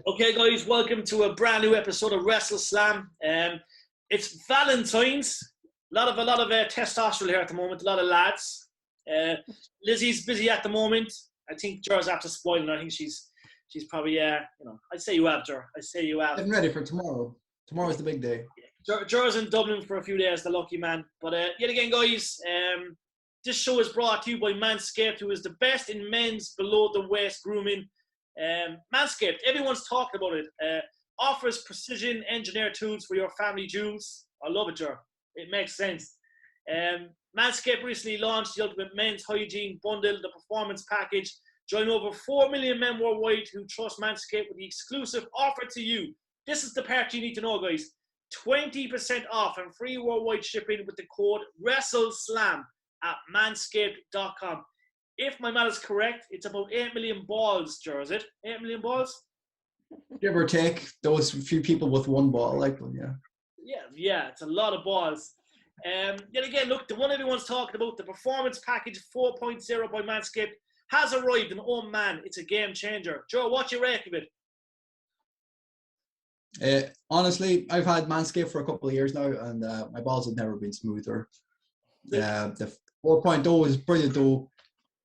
Okay, guys, welcome to a brand new episode of WrestleSlam. It's Valentine's. A lot of testosterone here at the moment. A lot of lads. Lizzie's busy at the moment. I think Jer's after spoiling. I think she's probably I'd say you have, Jer. I'd say you have. Getting ready for tomorrow. Tomorrow's the big day. Jer's in Dublin for a few days, the lucky man. But yet again, guys, this show is brought to you by Manscaped, who is the best in men's below the waist grooming. Manscaped, everyone's talking about it. Offers precision engineered tools for your family jewels. I love it, Jer. It makes sense. Manscaped recently launched the ultimate men's hygiene bundle, the performance package. Join over 4 million men worldwide who trust Manscaped with the exclusive offer to you. This is the part you need to know, guys. 20% off and free worldwide shipping with the code WrestleSlam at manscaped.com. If my math is correct, it's about 8 million balls, Jer, is it? 8 million balls? Give or take, those few people with one ball, like them, yeah. Yeah, it's a lot of balls. Yet again, look, the one everyone's talking about, the Performance Package 4.0 by Manscaped, has arrived, and oh man, it's a game changer. Joe, what do you rate of it? Honestly, I've had Manscaped for a couple of years now, and my balls have never been smoother. The 4.0 is brilliant, though.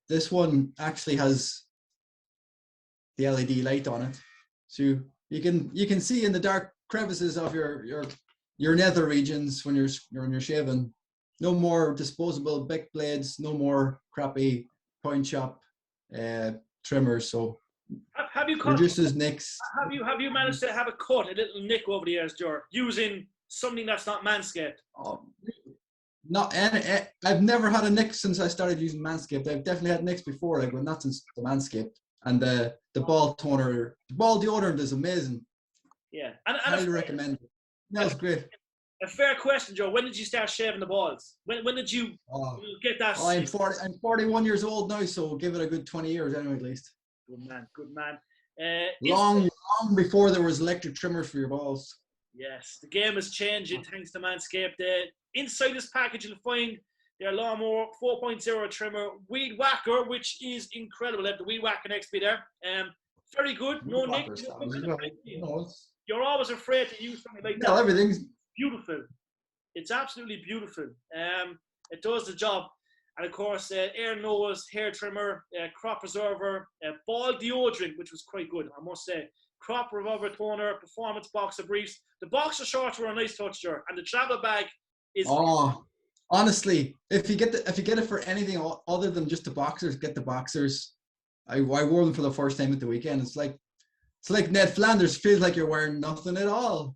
This one actually has the LED light on it, so you can see in the dark crevices of your nether regions when you're shaving. No more disposable Bic blades, no more crappy point shop trimmers. So have you reduces nicks. Have you managed to have a little nick over the years, Ger, using something that's not Manscaped? I've never had a nick since I started using Manscaped. I've definitely had nicks before, but not since the Manscaped. And the ball toner, the ball deodorant is amazing. Yeah, and I highly recommend it. That's great. A fair question, Joe. When did you start shaving the balls? When did you get that? I'm 41 years old now, so give it a good 20 years anyway, at least. Good man. Long before there was electric trimmers for your balls. Yes, the game is changing thanks to Manscaped. Inside this package, you'll find their Lawnmower 4.0 trimmer, Weed Whacker, which is incredible. They have the Weed Whacker XP there. Very good. No nick. You're always afraid to use something like that. No, everything's beautiful. It's absolutely beautiful. It does the job. And of course, Air Noah's hair trimmer, crop preserver, ball deodorant, which was quite good, I must say. Crop revolver toner, performance boxer briefs. The boxer shorts were a nice touch, Jer, and the travel bag is. Oh, honestly, if you get it for anything other than just the boxers, get the boxers. I wore them for the first time at the weekend. It's like Ned Flanders. Feels like you're wearing nothing at all.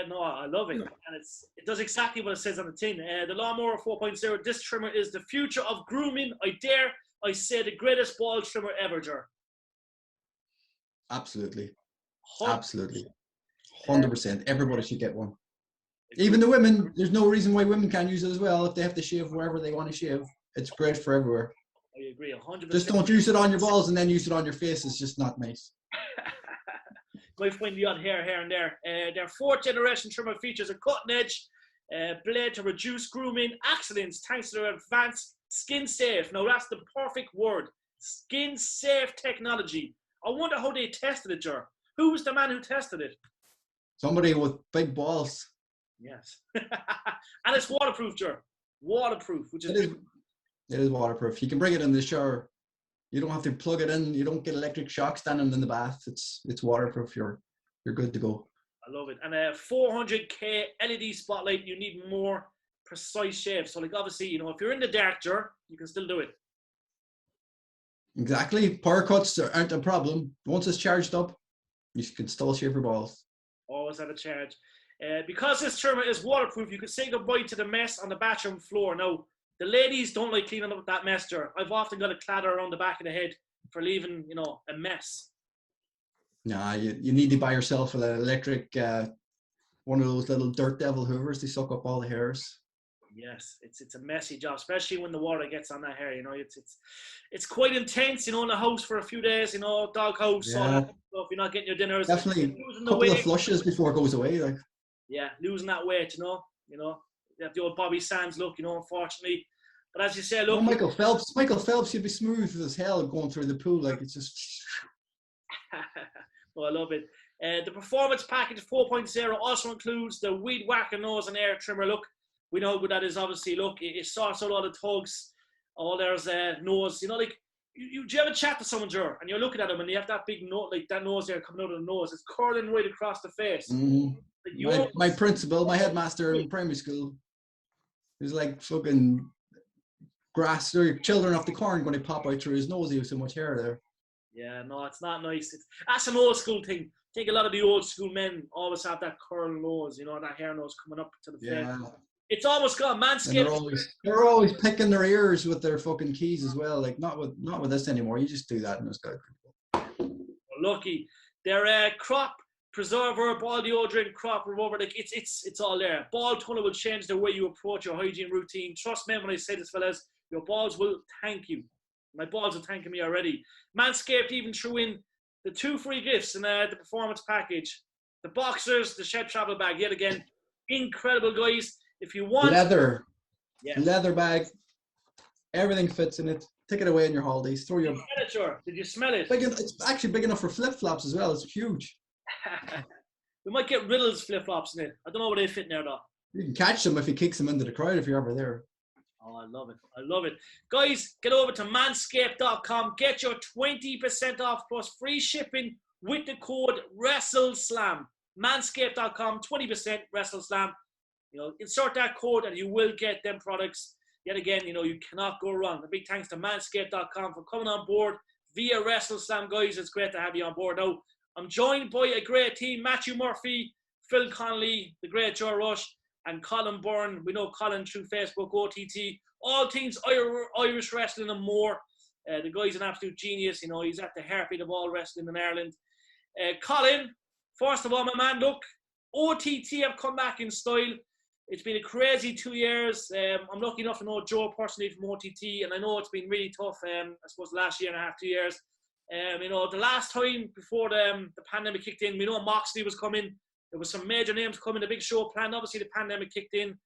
No, I love it, and it does exactly what it says on the tin. The Lawnmower 4.0. This trimmer is the future of grooming. I say the greatest ball trimmer ever, Jer. Absolutely. 100%. Everybody should get one. Even the women. There's no reason why women can't use it as well. If they have to shave wherever they want to shave, it's great for everywhere. I agree, 100%. Just don't use it on your balls and then use it on your face. It's just not nice. Might find the odd hair here and there. Their 4th generation trimmer features a cutting edge blade to reduce grooming accidents thanks to their advanced skin safe. Now that's the perfect word. Skin safe technology. I wonder how they tested it, Jer. Who was the man who tested it? Somebody with big balls. Yes. And it's waterproof, Jer. Waterproof, which is it is waterproof. You can bring it in the shower. You don't have to plug it in. You don't get electric shock standing in the bath. It's waterproof. You're good to go. I love it. And a 400K LED spotlight. You need more precise shaves. So, like, obviously, if you're in the dark, Jer, you can still do it. Exactly. Power cuts aren't a problem. Once it's charged up, you can still shave your balls. Always at a charge. Because this trimmer is waterproof, you can say goodbye to the mess on the bathroom floor. Now, the ladies don't like cleaning up that mess, Jer. I've often got a clatter around the back of the head for leaving, a mess. Nah, you need to buy yourself an electric, one of those little dirt devil hoovers. They suck up all the hairs. Yes, it's a messy job, especially when the water gets on that hair. It's quite intense. In the house for a few days. Dog house. Yeah. All that stuff. You're not getting your dinners. Definitely. A couple of flushes before it goes away. Like. Yeah, losing that weight. You have the old Bobby Sands look. Unfortunately. But as you say, look. Michael Phelps. Michael Phelps should be smooth as hell going through the pool. Like it's just. Oh, I love it. The performance package 4.0 also includes the weed whacker nose and air trimmer look. We know how good that is, obviously. Look, it sorts out all the tugs. Oh, there's nose. You know, like, do you ever chat to someone, Joe, and you're looking at them and you have that big nose, like that nose there coming out of the nose. It's curling right across the face. Like my principal, my headmaster in primary school, was like fucking grass or children off the corn when they pop out through his nose. He has so much hair there. Yeah, no, it's not nice. That's an old school thing. I think a lot of the old school men always have that curl nose, you know, that hair nose coming up to the face. It's almost gone. Manscaped. They're always picking their ears with their fucking keys as well. Like not with this anymore. You just do that and it's good. Lucky. Their crop preserver, ball deodorant, crop remover, like it's all there. Ball toner will change the way you approach your hygiene routine. Trust me when I say this, fellas, your balls will thank you. My balls are thanking me already. Manscaped even threw in the 2 free gifts in the performance package. The boxers, the shed travel bag, yet again, incredible, guys. If you want leather bag, everything fits in it. Take it away in your holidays. Throw your. Did you smell it? It's actually big enough for flip flops as well. It's huge. We might get Riddle's flip flops in it. I don't know where they fit in there though. You can catch them if he kicks them into the crowd if you're ever there. Oh, I love it. I love it. Guys, get over to manscaped.com. Get your 20% off plus free shipping with the code WrestleSlam. Manscaped.com, 20% WrestleSlam. You know, insert that code and you will get them products. Yet again, you know, you cannot go wrong. A big thanks to manscaped.com for coming on board via WrestleSlam, guys. It's great to have you on board. Now, I'm joined by a great team, Matthew Murphy, Phil Connolly, the great Joe Rush, and Colin Byrne. We know Colin through Facebook, OTT, all things Irish wrestling and more. The guy's an absolute genius. You know, he's at the heartbeat of all wrestling in Ireland. Colin, first of all, my man, look, OTT have come back in style. It's been a crazy 2 years. I'm lucky enough to know Joe personally from OTT, and I know it's been really tough, I suppose, the last year and a half, 2 years. You know, the last time before the pandemic kicked in, we know Moxley was coming. There was some major names coming, a big show planned. Obviously, the pandemic kicked in.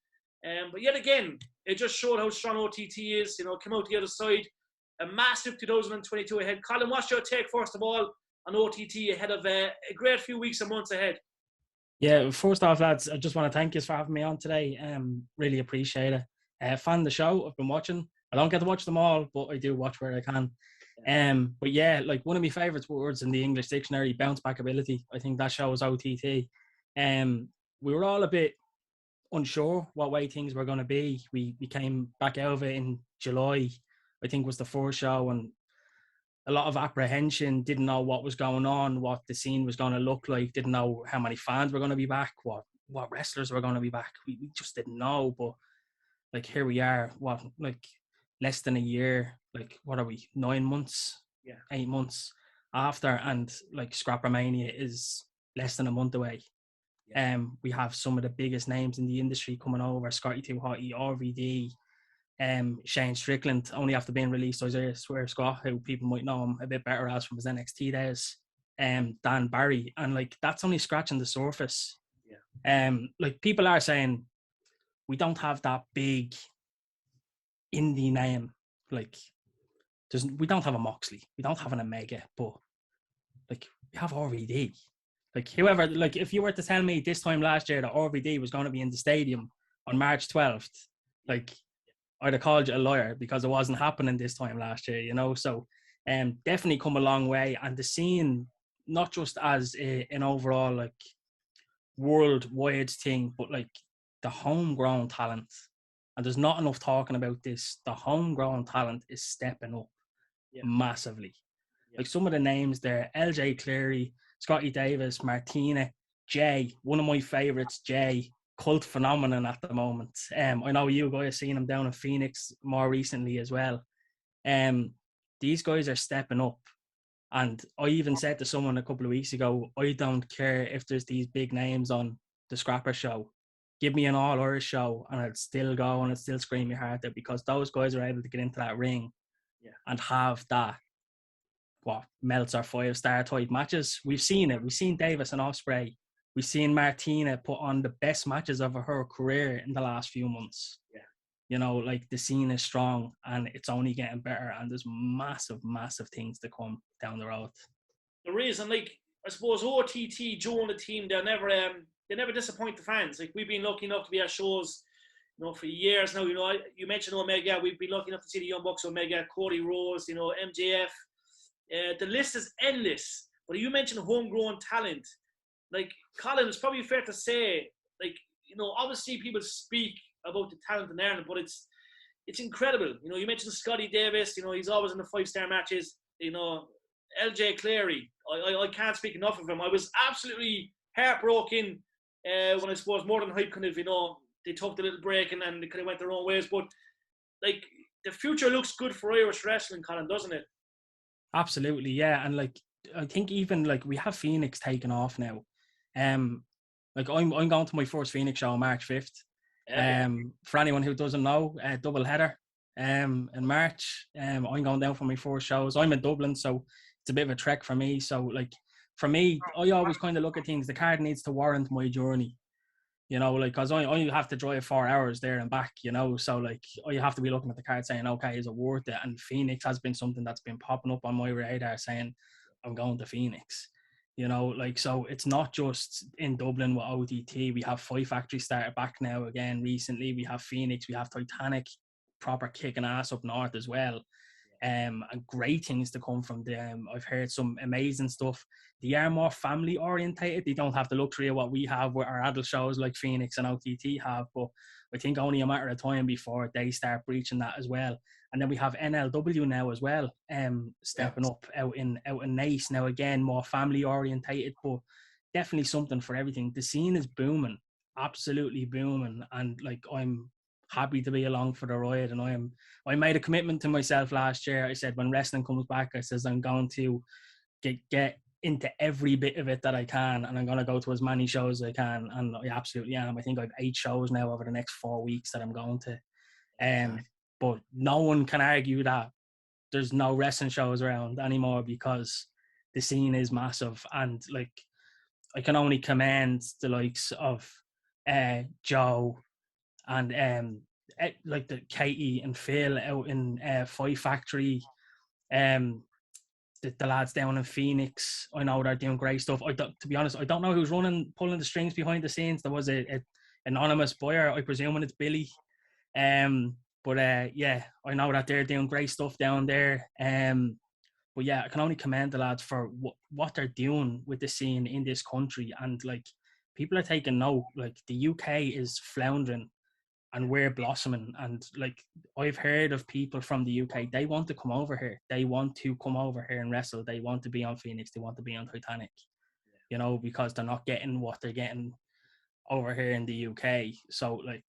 But yet again, it just showed how strong OTT is. You know, came out the other side. A massive 2022 ahead. Colin, what's your take, first of all, on OTT ahead of a great few weeks and months ahead? Yeah, first off, lads, I just want to thank you for having me on today. Really appreciate it. Fan of the show. I've been watching. I don't get to watch them all, but I do watch where I can. But yeah, like one of my favourite words in the English dictionary, bounce back ability. I think that shows OTT. We were all a bit unsure what way things were going to be. We came back out of it in July, I think was the first show, and a lot of apprehension, didn't know what was going on, what the scene was going to look like, didn't know how many fans were going to be back, what wrestlers were going to be back. We just didn't know, but like here we are, like less than a year, like what are we, 9 months, 8 months after, and like Scrappermania is less than a month away. We have some of the biggest names in the industry coming over, Scotty 2 Hotty, RVD, Shane Strickland, only after being released, Isaiah Swear Scott, who people might know him a bit better as from his NXT days, Dan Barry, and like that's only scratching the surface. Like people are saying we don't have that big indie name, like we don't have a Moxley, we don't have an Omega, but like we have RVD. Like whoever, like if you were to tell me this time last year that RVD was going to be in the stadium on March 12th, like I'd have called you a liar, because it wasn't happening this time last year, you know. So definitely come a long way, and the scene, not just as an overall like worldwide thing, but like the homegrown talent, and there's not enough talking about this, the homegrown talent is stepping up massively. Like some of the names there, LJ Cleary, Scotty Davis, Martina, Jay, one of my favourites, Jay, cult phenomenon at the moment. I know you guys seen him down in Phoenix more recently as well. These guys are stepping up, and I even said to someone a couple of weeks ago, I don't care if there's these big names on the Scrapper show. Give me an all-Irish show and I'd still go and I'd still scream your heart out, because those guys are able to get into that ring and have that Meltzer 5-star type matches. We've seen it. We've seen Davis and Ospreay. We've seen Martina put on the best matches of her career in the last few months. You know, like the scene is strong and it's only getting better, and there's massive, massive things to come down the road. The reason, like, I suppose OTT, Joe and the team, they never disappoint the fans. Like, we've been lucky enough to be at shows, for years now. You mentioned Omega. We've been lucky enough to see the Young Bucks, Omega, Cody Rhodes, MJF. The list is endless. But you mentioned homegrown talent. Like, Colin, it's probably fair to say, like, obviously people speak about the talent in Ireland, but it's incredible. You mentioned Scotty Davis. He's always in the 5-star matches. LJ Clary. I can't speak enough of him. I was absolutely heartbroken when I suppose More Than Hype kind of, they took the little break and then they kind of went their own ways. But, like, the future looks good for Irish wrestling, Colin, doesn't it? Absolutely, yeah. And, like, I think even, like, we have Phoenix taken off now. Like, I'm going to my first Phoenix show on March 5th. For anyone who doesn't know, double header in March. I'm going down for my 4 shows. I'm in Dublin, so it's a bit of a trek for me. So, like, for me, I always kind of look at things. The card needs to warrant my journey, like, because I have to drive 4 hours there and back, so, like, I have to be looking at the card saying, okay, is it worth it? And Phoenix has been something that's been popping up on my radar saying, I'm going to Phoenix. Like, so it's not just in Dublin with OTT. We have Fight Factory started back now again recently. We have Phoenix. We have Titanic proper kicking ass up north as well. And great things to come from them. I've heard some amazing stuff. They are more family orientated. They don't have the luxury of what we have with our adult shows like Phoenix and OTT have, but I think only a matter of time before they start breaching that as well. And then we have NLW now as well, stepping up out in Nace now, again more family orientated, but definitely something for everything. The scene is booming, absolutely booming, and, like, I'm happy to be along for the ride. And I made a commitment to myself last year. I said, when wrestling comes back, I says I'm going to get into every bit of it that I can, and I'm going to go to as many shows as I can, and I absolutely am. I think I've 8 shows now over the next 4 weeks that I'm going to. But no one can argue that there's no wrestling shows around anymore, because the scene is massive. And, like, I can only commend the likes of Joe and like the Katie and Phil out in Fight Factory, the lads down in Phoenix. I know they're doing great stuff. To be honest, I don't know who's pulling the strings behind the scenes. There was a anonymous buyer, I presume it's Billy. But yeah, I know that they're doing great stuff down there. But yeah, I can only commend the lads for what they're doing with the scene in this country. And, like, people are taking note. Like, the UK is floundering and we're blossoming. And, like, I've heard of people from the UK, they want to come over here. They want to come over here and wrestle. They want to be on Phoenix. They want to be on Titanic, because they're not getting what they're getting over here in the UK. So, like,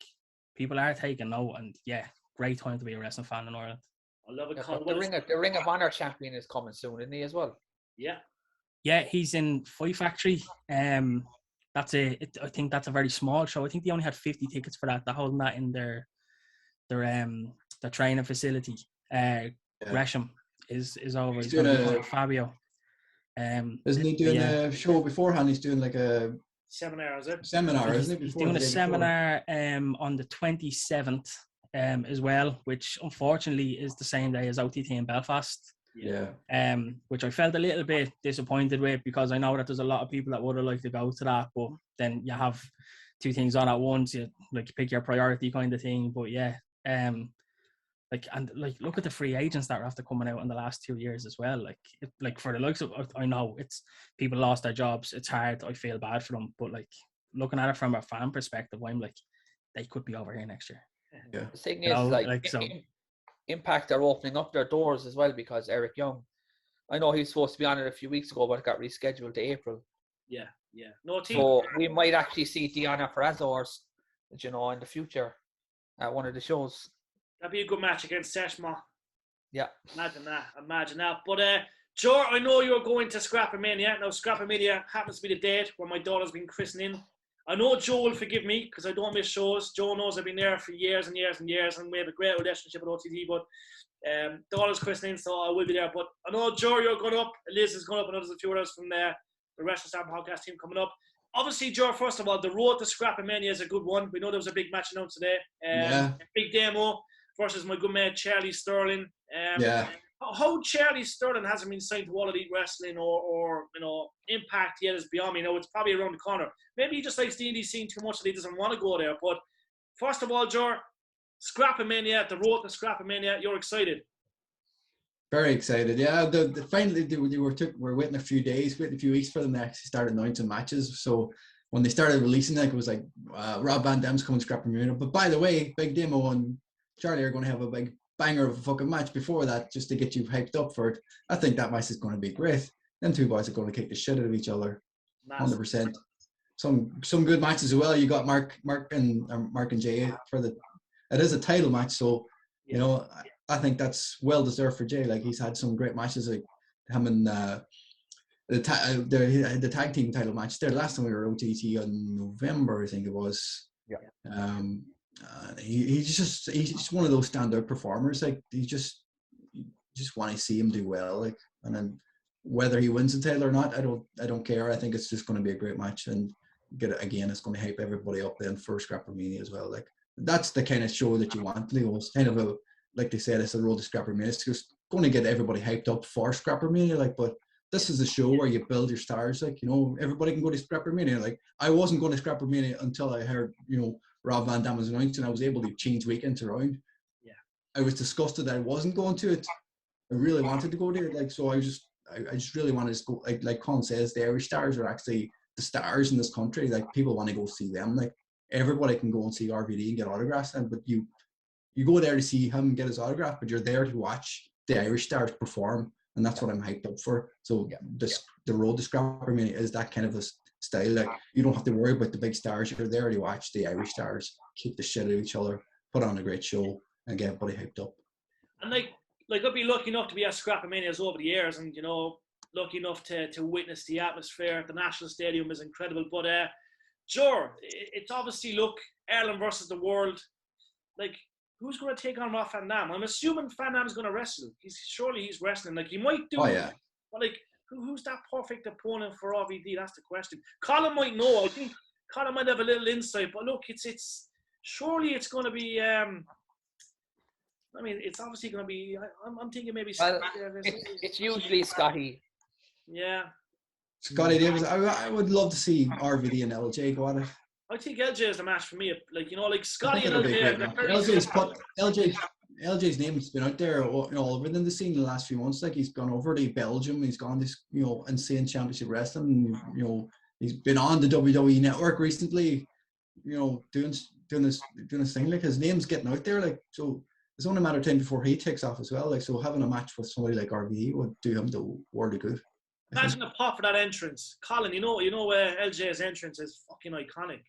people are taking note, and yeah, great time to be a wrestling fan in Ireland. I love it. The Ring of Honor champion is coming soon, isn't he, as well? Yeah, he's in Fight Factory. I think that's a very small show. I think they only had 50 tickets for that. They're holding that in their training facility. Gresham is over. He's doing Fabio. Isn't he doing a show beforehand? He's doing like a seminar, is it? Seminar, isn't he? He's doing a seminar on the 27th as well, which unfortunately is the same day as OTT in Belfast. Yeah. Which I felt a little bit disappointed with, because I know that there's a lot of people that would have liked to go to that, but then you have 2 things on at once. You pick your priority kind of thing. But yeah, look at the free agents that are after coming out in the last 2 years as well. Like for the likes of, I know it's people lost their jobs. It's hard. I feel bad for them, but, like, looking at it from a fan perspective, I'm like, they could be over here next year. Yeah. The thing is, Impact are opening up their doors as well, because Eric Young, I know he was supposed to be on it a few weeks ago, but it got rescheduled to April. Yeah. No team. So we might actually see Deanna Perazors, in the future at one of the shows. That'd be a good match against Seshma. Yeah. Imagine that. But Joe, I know you're going to Scrapamania. Now, Scrapamania happens to be the date where my daughter's been christening. I know Joe will forgive me because I don't miss shows. Joe knows I've been there for years and years and years, and we have a great relationship with OTT. But daughter's christening, so I will be there. But I know, Joe, you're going up. Liz is going up, and there's a few others from the WrestleSlam Podcast team coming up. Obviously, Joe, first of all, the road to Scrapamania is a good one. We know there was a big match announced today. Big demo versus my good mate Charlie Sterling. How Charlie Sterling hasn't been signed to All Elite Wrestling or Impact yet is beyond me. It's probably around the corner. Maybe he just likes the indie scene too much that he doesn't want to go there. But first of all, Joe, Scrapamania, the road to Scrapamania, you're excited. Very excited, yeah. Finally, we're waiting a few weeks for them to actually start announcing matches. So when they started releasing it was like Rob Van Dam's coming to Scrapamania. But by the way, Big Demo and Charlie are going to have a big banger of a fucking match before that, just to get you hyped up for it. I think that match is going to be great. Them two boys are going to kick the shit out of each other, 100%. Some good matches as well. You got Mark and Jay for the. It is a title match, so you know. I think that's well deserved for Jay. Like, he's had some great matches, like him and the tag team title match there last time we were OTT on November, I think it was. Yeah. He's just one of those standout performers. Like, you just want to see him do well. Like, and then whether he wins the title or not, I don't care. I think it's just going to be a great match, and it's going to hype everybody up then for Scrapamania as well. Like, that's the kind of show that you want. It's kind of a, like they said, it's a road to Scrapamania. It's just going to get everybody hyped up for Scrapamania. Like, but this is a show where you build your stars. Like, you know, everybody can go to Scrapamania. Like, I wasn't going to Scrapamania until I heard, you know, Rob Van Dam was announced, and I was able to change weekends around. Yeah. I was disgusted that I wasn't going to it. I really wanted to go there. Like, so I just really wanted to go. Like Colin says, the Irish stars are actually the stars in this country. Like, people want to go see them. Like, everybody can go and see RVD and get autographs, but you go there to see him get his autograph, but you're there to watch the Irish stars perform, and that's what I'm hyped up for. So the road to Scrapamania is that kind of a style. Like, you don't have to worry about the big stars. You're there to watch the Irish stars kick the shit out of each other, put on a great show, and get everybody hyped up. And like I'd be lucky enough to be at Scrapamanias over the years, and, you know, lucky enough to witness the atmosphere at the National Stadium is incredible. But sure, it's obviously, look, Ireland versus the world. Like, who's going to take on Rob Van Dam? I'm assuming Van Dam's going to wrestle. He's wrestling. Like, he might do. Oh, yeah. But, like, who's that perfect opponent for RVD? That's the question. Colin might know. I think Colin might have a little insight. But look, it's surely it's going to be. I mean, it's obviously going to be. I'm thinking maybe. Well, it's usually Scotty. Yeah. Scotty Davis. I would love to see RVD and LJ go at it. I think LJ is the match for me. Like, you know, like Scotty and LJ. LJ's name's been out there all within the scene in the last few months. Like, he's gone over to Belgium. He's gone to, you know, Insane Championship Wrestling. You know, he's been on the WWE Network recently. You know, doing his thing. Like, his name's getting out there. Like, so it's only a matter of time before he takes off as well. Like, so having a match with somebody like RVD would do him the world of good. Imagine the pop for that entrance, Colin. You know, LJ's entrance is fucking iconic.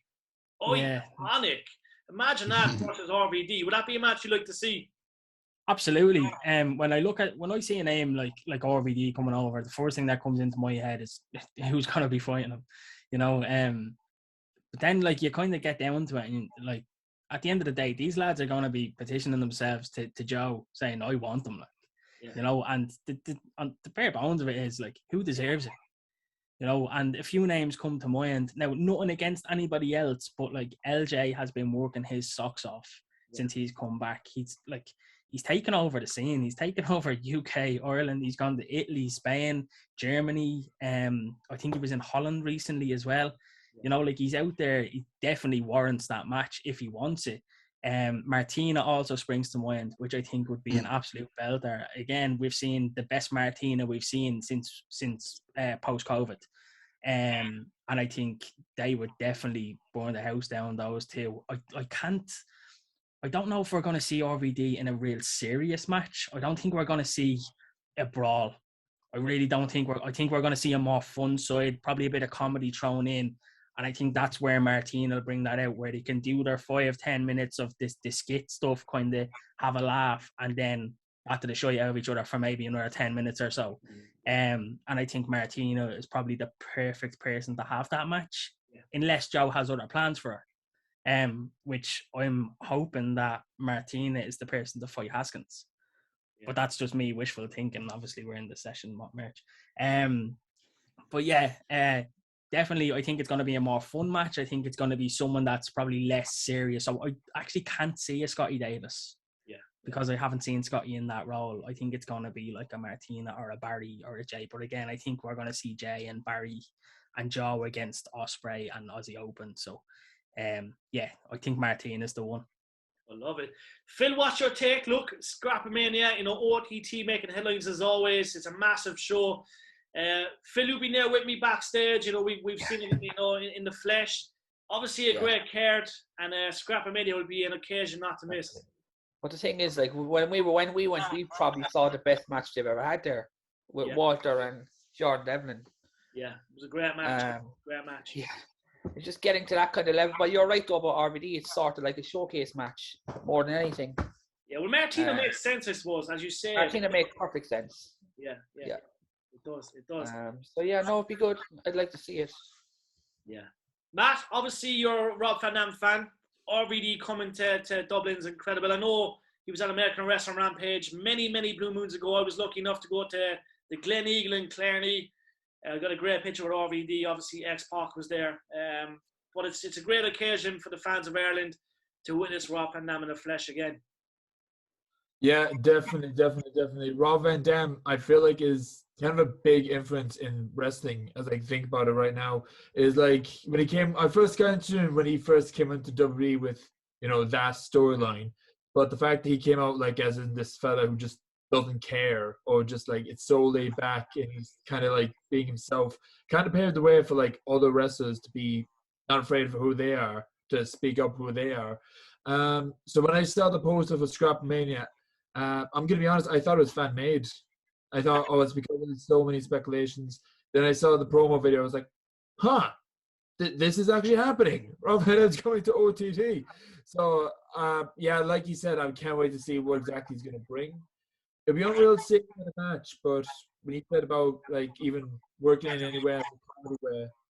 Iconic. Imagine that versus RVD. Would that be a match you'd like to see? Absolutely. When I see a name like RVD coming over, the first thing that comes into my head is who's gonna be fighting him, you know. But then, like, you kind of get down to it, and, like, at the end of the day, these lads are gonna be petitioning themselves to Joe, saying, "I want them," like, you know. And the bare bones of it is, like, who deserves it, you know. And a few names come to mind now. Nothing against anybody else, but, like, LJ has been working his socks off since he's come back. He's taken over the scene. He's taken over UK, Ireland. He's gone to Italy, Spain, Germany. I think he was in Holland recently as well. You know, like, he's out there. He definitely warrants that match if he wants it. Martina also springs to mind, which I think would be an absolute belter. Again, we've seen the best Martina we've seen since post-COVID. And I think they would definitely burn the house down, those two. I don't know if we're going to see RVD in a real serious match. I don't think we're going to see a brawl. I really don't think I think we're going to see a more fun side, probably a bit of comedy thrown in. And I think that's where Martina will bring that out, where they can do their 5-10 minutes of this skit stuff, kind of have a laugh, and then after they show you out of each other for maybe another 10 minutes or so. And I think Martina is probably the perfect person to have that match, unless Joe has other plans for her. Which I'm hoping that Martina is the person to fight Haskins. But that's just me wishful thinking. Obviously, we're in the session, not March. But yeah, definitely, I think it's going to be a more fun match. I think it's going to be someone that's probably less serious. So I actually can't see a Scotty Davis. because I haven't seen Scotty in that role, I think it's going to be like a Martina or a Barry or a Jay. But again, I think we're going to see Jay and Barry and Joe against Ospreay and Aussie Open. So, yeah, I think Martina is the one. I love it. Phil, what's your take? Look, Scrapamania, OTT making headlines as always. It's a massive show. Phil, you've been there with me backstage. We've seen it, in the flesh. Obviously, a great card, and Scrapamania will be an occasion not to miss. But the thing is, like when we went, we probably saw the best match they've ever had there with Walter and Jordan Devlin. Yeah, it was a great match. Great match. Yeah, it's just getting to that kind of level. But you're right though about RVD. It's sort of like a showcase match more than anything. Yeah, well, Martina makes sense, I suppose, as you say. Martina makes perfect sense. Yeah. It does. So yeah, no, it'd be good. I'd like to see it. Yeah. Matt, obviously you're a Rob Van Dam fan. RVD coming to Dublin's incredible. I know he was on American Wrestling Rampage many, many blue moons ago. I was lucky enough to go to the Glen Eagle in Clarny. I got a great picture with RVD. Obviously, X-Pac was there. But it's a great occasion for the fans of Ireland to witness Rob Van Dam in the flesh again. Yeah, definitely. Rob Van Dam, I feel like, is kind of a big influence in wrestling as I think about it right now. Is like when I first got into him when he first came into WWE with, that storyline. But the fact that he came out like as in this fella who just doesn't care, or just like it's so laid back and he's kind of like being himself, kind of paved the way for like other wrestlers to be not afraid for who they are, to speak up who they are. So when I saw the poster for Scrapmania, I'm going to be honest, I thought it was fan-made. I thought, it's because there's so many speculations. Then I saw the promo video. I was like, this is actually happening. Rob Van Dam's coming to OTT. So, yeah, like you said, I can't wait to see what exactly he's going to bring. It'll be unreal to see him in a match, but when you said about, like, even working in anywhere,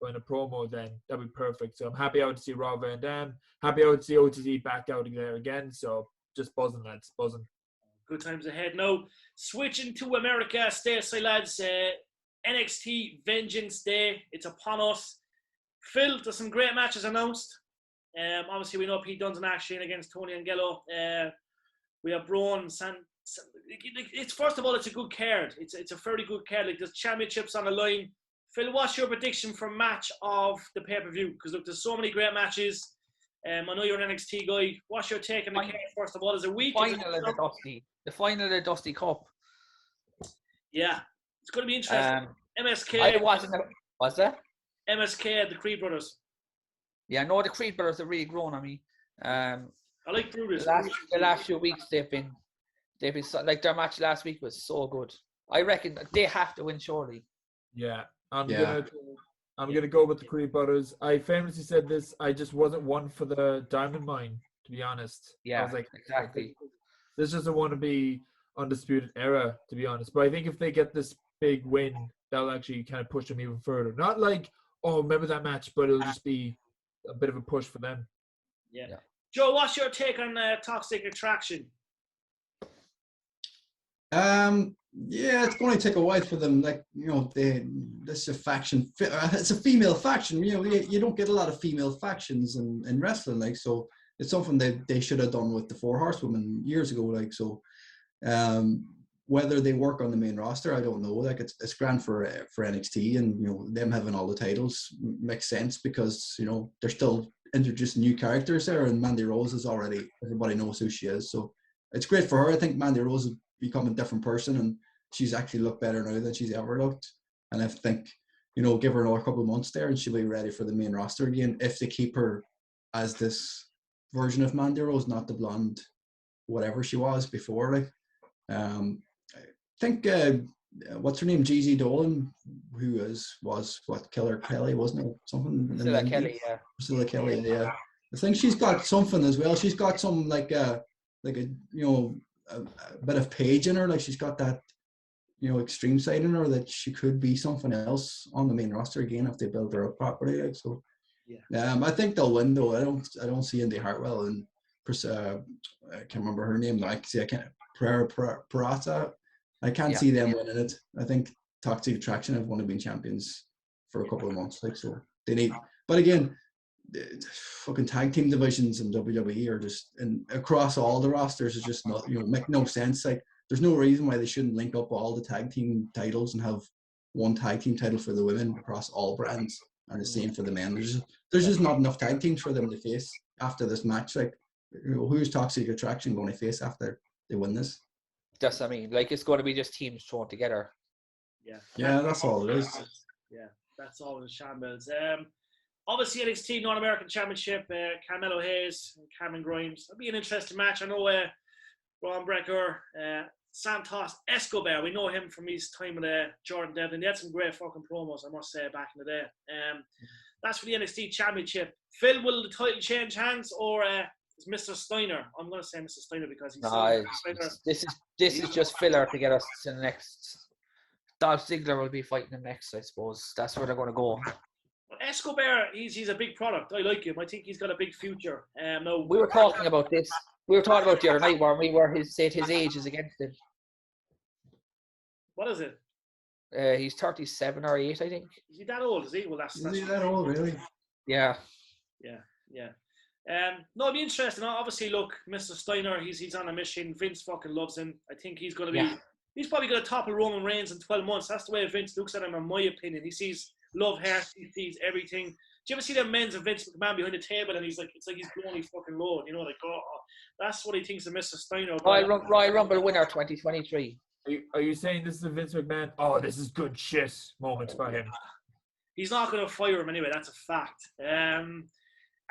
or in a promo, then that'd be perfect. So I'm happy out to see Rob Van Dam. Happy out to see OTT back out there again. So just buzzing, lads, buzzing. Good times ahead. Now, switching to America, stateside lads, NXT Vengeance Day. It's upon us. Phil, there's some great matches announced. Obviously, we know Pete Dunne's in action against Tony Angelo. We have Braun. It's first of all, it's a good card. It's a very good card. Like, there's championships on the line. Phil, what's your prediction for match of the pay-per-view? Because look, there's so many great matches. I know you're an NXT guy. What's your take on the card? First of all, is it weak? The final of the Dusty Cup. Yeah, it's going to be interesting. MSK. I wasn't. Was that? MSK, the Creed brothers. Yeah, no, the Creed brothers are really grown on me. I like Brutus. The last few weeks they've been like their match last week was so good. I reckon they have to win surely. Yeah, I'm gonna go with the Creed brothers. I famously said this. I just wasn't one for the Diamond Mine, to be honest. Yeah, I was like, exactly. This doesn't want to be Undisputed Era, to be honest. But I think if they get this big win, that'll actually kind of push them even further. Not like, remember that match, but it'll just be a bit of a push for them. Yeah. Joe, what's your take on Toxic Attraction? Yeah, it's going to take a while for them. Like, this is a faction. It's a female faction. You don't get a lot of female factions in wrestling. Like, so it's something that they should have done with the Four Horsewomen years ago. Like, so whether they work on the main roster, I don't know. Like, it's grand for NXT, and them having all the titles makes sense because they're still introducing new characters there, and Mandy Rose is already, everybody knows who she is. So it's great for her. I think Mandy Rose has become a different person, and she's actually looked better now than she's ever looked. And I think, give her another couple of months there and she'll be ready for the main roster again if they keep her as this version of Mandy Rose, not the blonde whatever she was before. Like, I think what's her name, GZ Dolan, who was Killer Kelly, wasn't it? Something. Priscilla Kelly, yeah. Priscilla Kelly, yeah. I think she's got something as well. She's got some like a bit of Paige in her. Like, she's got that extreme side in her that she could be something else on the main roster again if they build her up properly. Like, so. Yeah. I think they'll win though. I don't see Indy Hartwell and I can't remember her name. I can't. Parata. I can't see them winning it. I think Toxic Attraction have only been champions for a couple of months. Like, so they need. But again, the fucking tag team divisions in WWE are just, and across all the rosters is just not, make no sense. Like, there's no reason why they shouldn't link up all the tag team titles and have one tag team title for the women across all brands and the same for the men. There's just not enough tag teams for them to face after this match. Like, who's Toxic Attraction going to face after they win this? That's, I mean, like, it's going to be just teams thrown together. Yeah, that's all it is. Yeah, that's all in the shambles. Obviously, NXT North American Championship, Carmelo Hayes and Cameron Grimes. That'll be an interesting match. I know Braun Breaker, Santos Escobar. We know him from his time with Jordan Devlin. They had some great fucking promos, I must say, back in the day. That's for the NXT Championship. Phil, will the title change hands, or is Mr. Steiner? I'm going to say Mr. Steiner because he's Steiner. This is just filler to get us to the next. Dolph Ziggler will be fighting him next, I suppose. That's where they're going to go. Well, Escobar, he's a big product. I like him. I think he's got a big future. No, we were talking about this. We were talking about the other night, weren't we, where his age is against him. What is it? He's 37 or 8, I think. Is he that old? Is he? Well, that's Is he that old, really? Yeah. No, it'd be interesting. Obviously, look, Mr. Steiner, he's on a mission. Vince fucking loves him. I think he's going to be. Yeah. He's probably going to topple Roman Reigns in 12 months. That's the way Vince looks at him, in my opinion. He sees love, heart, he sees everything. Do you ever see them men's of Vince McMahon behind the table, and it's like he's blowing his fucking load, like, oh, that's what he thinks of Mr. Steiner. Royal Rumble winner 2023. Are you saying this is a Vince McMahon? Oh, this is good shit moment for him. He's not going to fire him anyway. That's a fact. And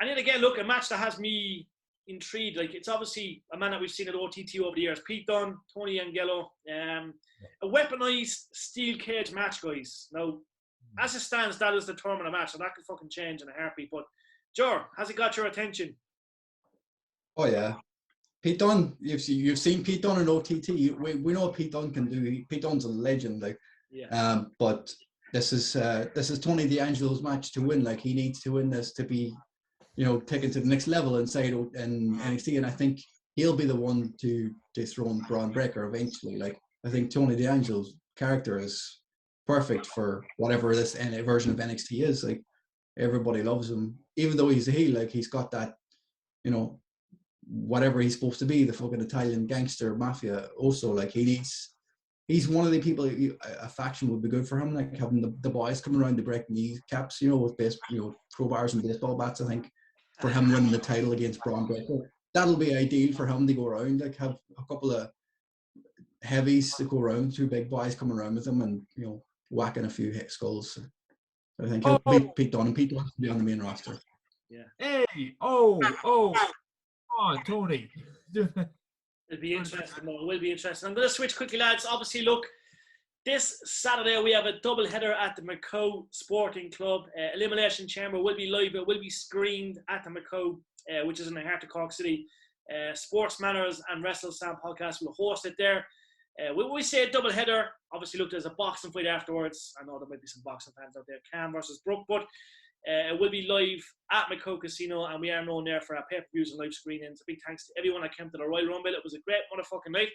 then again, look, a match that has me intrigued. Like, it's obviously a man that we've seen at OTT over the years. Pete Dunne, Tony Angelo. A weaponized steel cage match, guys. Now, as it stands, that is the tournament match, so that could fucking change in a heartbeat. But, Jor, has it got your attention? Oh, yeah. Pete Dunne, you've seen Pete Dunne in OTT. We know what Pete Dunne can do. Pete Dunne's a legend, like. Yeah. But this is Tony D'Angelo's match to win. Like, he needs to win this to be, taken to the next level inside in NXT, and I think he'll be the one to dethrone Braun Breaker eventually. Like, I think Tony D'Angelo's character is perfect for whatever this version of NXT is. Like, everybody loves him, even though he's a heel. Like, he's got that, whatever he's supposed to be, the fucking Italian gangster mafia. Also, like, he's one of the people. A faction would be good for him, like having the boys come around to break kneecaps, with crowbars and baseball bats. I think for him winning the title against Braun Breaker, that'll be ideal for him to go around, like, have a couple of heavies to go around, 2 big boys coming around with him, and whacking a few hit skulls. I think he'll beat Pete Dunne, and Pete Dunne will be on the main roster. Yeah. Hey, come on, Tony. It'll be interesting. No, it will be interesting. I'm going to switch quickly, lads. Obviously, look, this Saturday we have a double header at the Macau Sporting Club. Elimination Chamber will be live. It will be screened at the Macau, which is in the heart of Cork City. Sports Manners and WrestleSlam Podcast will host it there. When we say a double header, obviously, look, there's a boxing fight afterwards. I know there might be some boxing fans out there, Cam versus Brooke, but it will be live at Macau Casino, and we are known there for our pay-per-views and live screenings. A big thanks to everyone that came to the Royal Rumble. It was a great motherfucking night.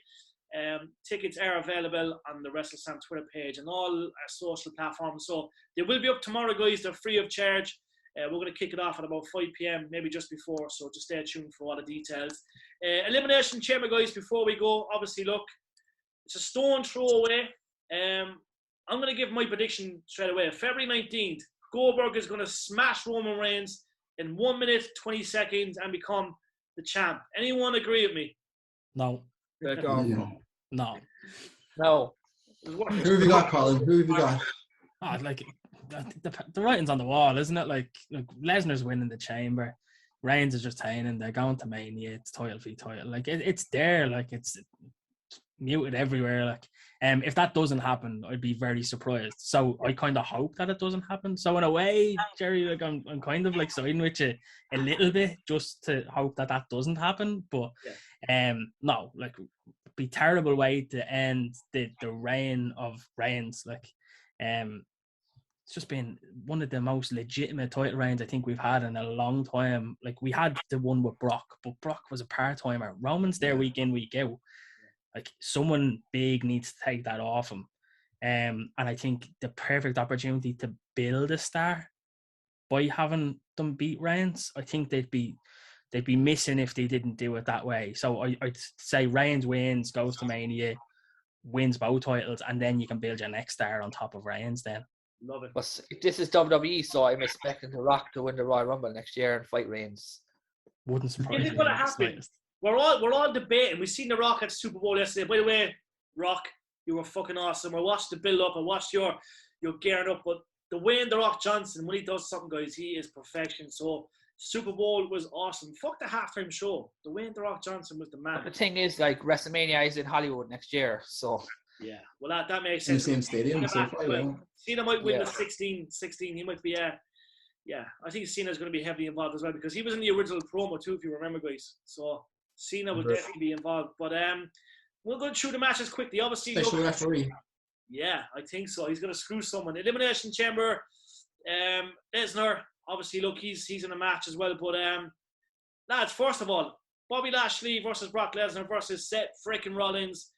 Tickets are available on the WrestleSlam Twitter page and all our social platforms. So they will be up tomorrow, guys. They're free of charge. We're going to kick it off at about 5 p.m, maybe just before. So just stay tuned for all the details. Elimination Chamber, guys, before we go, obviously, look, it's a stone throw away. I'm going to give my prediction straight away. February 19th, Goldberg is going to smash Roman Reigns in 1 minute, 20 seconds and become the champ. Anyone agree with me? No. No. Who have you got, Colin? Who have you got? Like, the writing's on the wall, isn't it? Like Lesnar's winning the Chamber. Reigns is retaining. They're going to Mania. It's title v title. Like, it's there. Like, it's muted everywhere. Like, if that doesn't happen, I'd be very surprised. So I kind of hope that it doesn't happen. So in a way, Jerry, like, I'm kind of like siding with you a little bit just to hope that doesn't happen. But no, like, be terrible way to end the reign of Reigns. Like, it's just been one of the most legitimate title reigns I think we've had in a long time. Like, we had the one with Brock, but Brock was a part-timer. Roman's there week in, week out. Like, someone big needs to take that off him. And I think the perfect opportunity to build a star by having them beat Reigns. I think they'd be missing if they didn't do it that way. So I'd say Reigns wins, goes to Mania, wins both titles, and then you can build your next star on top of Reigns then. Love it. But this is WWE, so I'm expecting The Rock to win the Royal Rumble next year and fight Reigns. Wouldn't surprise me. Is it going to happen? We're all debating. We've seen The Rock at Super Bowl yesterday. By the way, Rock, you were fucking awesome. I watched the build up. I watched your gearing up. But the Wayne The Rock Johnson, when he does something, guys, he is perfection. So Super Bowl was awesome. Fuck the halftime show. The Wayne The Rock Johnson was the man. But the thing is, like, WrestleMania is in Hollywood next year, so. Yeah, well, that makes In the sense. same stadium, so probably. Cena might win the 16. He might be, I think Cena's going to be heavily involved as well because he was in the original promo too, if you remember, guys. So Cena will definitely be involved. But we'll go through the matches quickly. Obviously, Special referee. Yeah, I think so. He's going to screw someone. Elimination Chamber. Lesnar. Obviously, look, he's in a match as well. But lads, first of all, Bobby Lashley versus Brock Lesnar versus Seth freaking Rollins.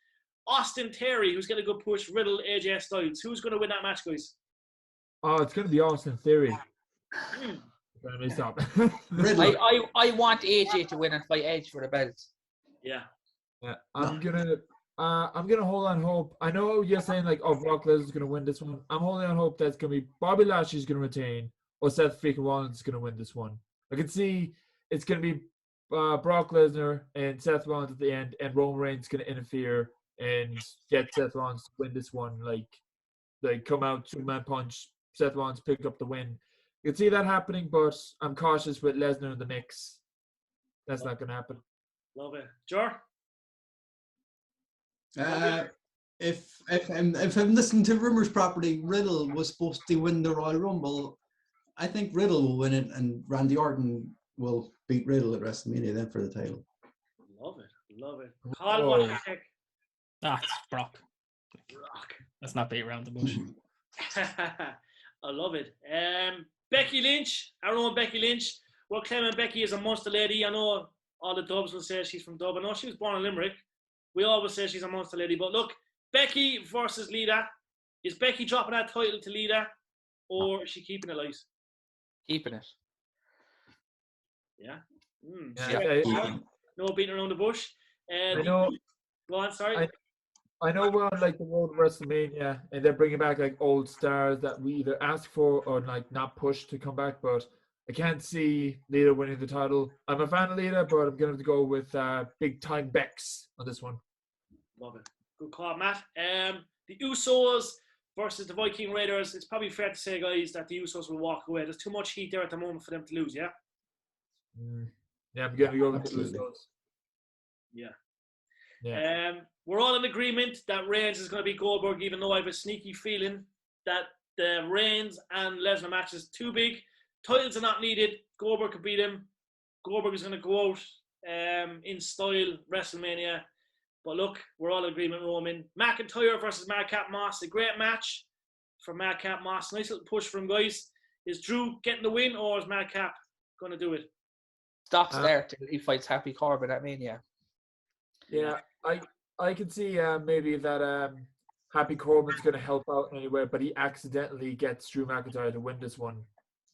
Austin Theory, who's getting a good push. Riddle, AJ Styles. Who's going to win that match, guys? Oh, it's going to be Austin Theory. Let me stop. I want AJ to win and fight Edge for the belt. Yeah. I'm gonna hold on hope. I know you're saying like, oh, Brock Lesnar's gonna win this one. I'm holding on hope that's gonna be Bobby Lashley's gonna retain, or Seth freaking Rollins is gonna win this one. I can see it's gonna be Brock Lesnar and Seth Rollins at the end, and Roman Reigns gonna interfere and get Seth Rollins to win this one. Like come out 2-man punch, Seth Rollins pick up the win. You can see that happening, but I'm cautious with Lesnar in the mix. That's not gonna happen. Love it, Jar. If I'm listening to rumors properly, Riddle was supposed to win the Royal Rumble. I think Riddle will win it, and Randy Orton will beat Riddle at WrestleMania then for the title. Love it. Carl, what do you think? It's Brock. Let's not beat around the bush. I love it. Becky Lynch, our own Becky Lynch. We're claiming Becky is a monster lady. I know all the Dubs will say she's from Dublin. No, she was born in Limerick. We always say she's a monster lady. But look, Becky versus Lita. Is Becky dropping that title to Lita, or is she keeping it light? Keeping it. Yeah. No beating around the bush. I know. Go on, sorry. I know we're on like the road to WrestleMania, and they're bringing back like old stars that we either ask for or like not push to come back. But I can't see Lita winning the title. I'm a fan of Lita, but I'm going to go with big time Bex on this one. Love it. Good call, Matt. The Usos versus the Viking Raiders. It's probably fair to say, guys, that the Usos will walk away. There's too much heat there at the moment for them to lose, yeah? Yeah, I'm going to go with the Usos. Yeah. We're all in agreement that Reigns is going to be Goldberg, even though I have a sneaky feeling that the Reigns and Lesnar match is too big. Titles are not needed. Goldberg could beat him. Goldberg is going to go out in style WrestleMania. But look, we're all in agreement, Roman. McIntyre versus Madcap Moss. A great match for Madcap Moss. Nice little push from guys. Is Drew getting the win, or is Madcap going to do it? Stops there till he fights Happy Corbin at Mania. Yeah, I can see maybe that Happy Corbin's going to help out anyway, but he accidentally gets Drew McIntyre to win this one.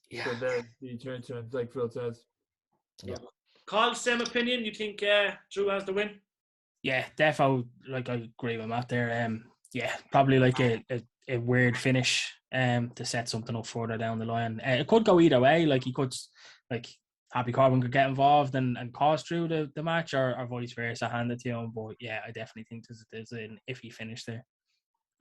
Yeah. So then the turn, like Phil says. Yeah. Carl, same opinion? You think Drew has the win? Yeah, defo. Like, I agree with Matt there. Yeah, probably like a weird finish to set something up further down the line. It could go either way. Like, he could, like, Happy Corbin could get involved and cause Drew the match, or vice versa, hand it to him. But yeah, I definitely think there's an iffy finish there.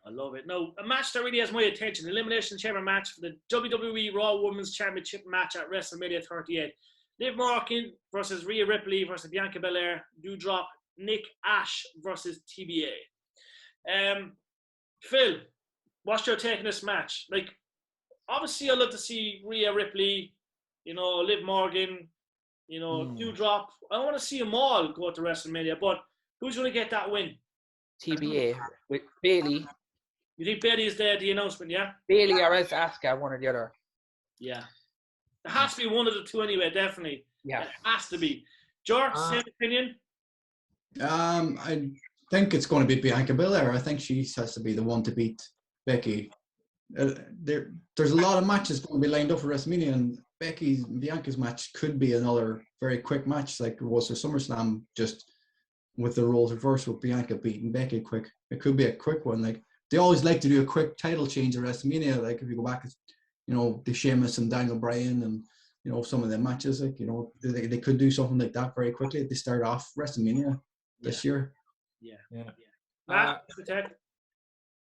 I love it. Now, a match that really has my attention, Elimination Chamber match for the WWE Raw Women's Championship match at WrestleMania 38. Liv Morgan versus Rhea Ripley versus Bianca Belair. Doudrop, Nick Ash versus TBA. Phil, what's your take on this match? Like, obviously, I'd love to see Rhea Ripley, Liv Morgan, Doudrop. I want to see them all go to WrestleMania, but who's going to get that win? TBA with Bayley. You think Bayley is the announcement, yeah? Bayley or else Asuka, one or the other. Yeah. There has to be one of the two anyway, definitely. Yeah. It has to be. George, same opinion? I think it's going to be Bianca Belair. I think she has to be the one to beat Becky. There's a lot of matches going to be lined up for WrestleMania, and Bianca's match could be another very quick match, like it was for SummerSlam, just with the roles reversed with Bianca beating Becky quick. It could be a quick one. Like they always like to do a quick title change at WrestleMania. Like if you go back, the Sheamus and Daniel Bryan and some of the matches, like they could do something like that very quickly. They start off WrestleMania this year. Matt,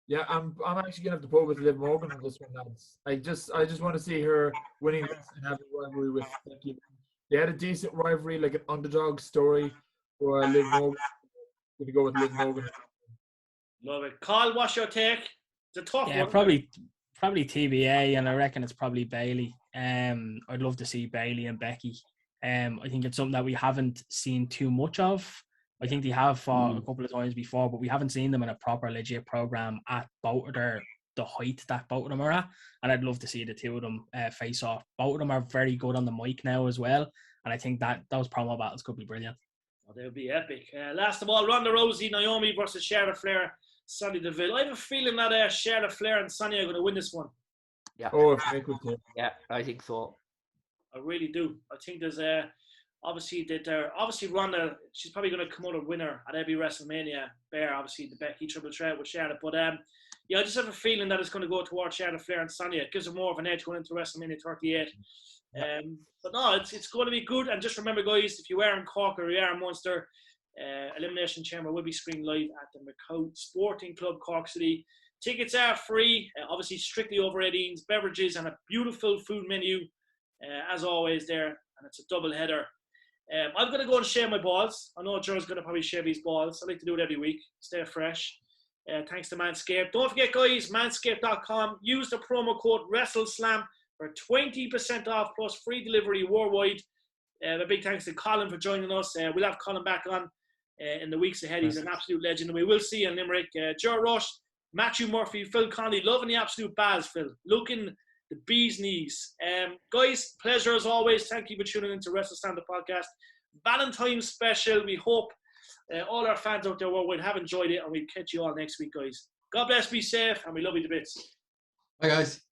Yeah, I'm actually gonna have to put with Liv Morgan on this one, lads. I just want to see her winning this and having a rivalry with Becky. They had a decent rivalry, like an underdog story for Liv Morgan. Gonna go with Liv Morgan. Love it. Carl, what's your take? It's a tough one. Probably TBA, and I reckon it's probably Bailey. I'd love to see Bailey and Becky. I think it's something that we haven't seen too much of. I think they have fought a couple of times before, but we haven't seen them in a proper legit program at both of the height that both of them are at. And I'd love to see the two of them face off. Both of them are very good on the mic now as well. And I think that those promo battles could be brilliant. Oh, they would be epic. Last of all, Ronda Rousey, Naomi versus Charlotte Flair, Sonya Deville. I have a feeling that Charlotte Flair and Sonya are going to win this one. Yeah. Oh, if Nick would take. Yeah, I think so. I really do. I think there's obviously Ronda, she's probably going to come out a winner at every WrestleMania. Obviously the Becky triple threat with Charlotte, but I just have a feeling that it's going to go towards Charlotte Flair and Sonya. It gives her more of an edge going into WrestleMania 38. But no, it's going to be good. And just remember, guys, if you are in Cork or you are in Munster, Elimination Chamber will be screened live at the Macau Sporting Club, Cork City. Tickets are free, obviously strictly over 18s, beverages and a beautiful food menu, as always there, and it's a double header. I'm going to go and share my balls. I know Joe's going to probably share these balls. I like to do it every week. Stay fresh. Thanks to Manscaped. Don't forget, guys, manscaped.com. Use the promo code WrestleSlam for 20% off plus free delivery worldwide. A big thanks to Colin for joining us. We'll have Colin back on in the weeks ahead. He's an absolute legend. And we will see you in Limerick. Joe Rush, Matthew Murphy, Phil Connolly, loving the absolute baz, Phil. Looking the bee's knees. Guys, pleasure as always. Thank you for tuning into WrestleSlam the podcast. Valentine's special. We hope all our fans out there worldwide have enjoyed it, and we'll catch you all next week, guys. God bless, be safe, and we love you to bits. Bye, guys.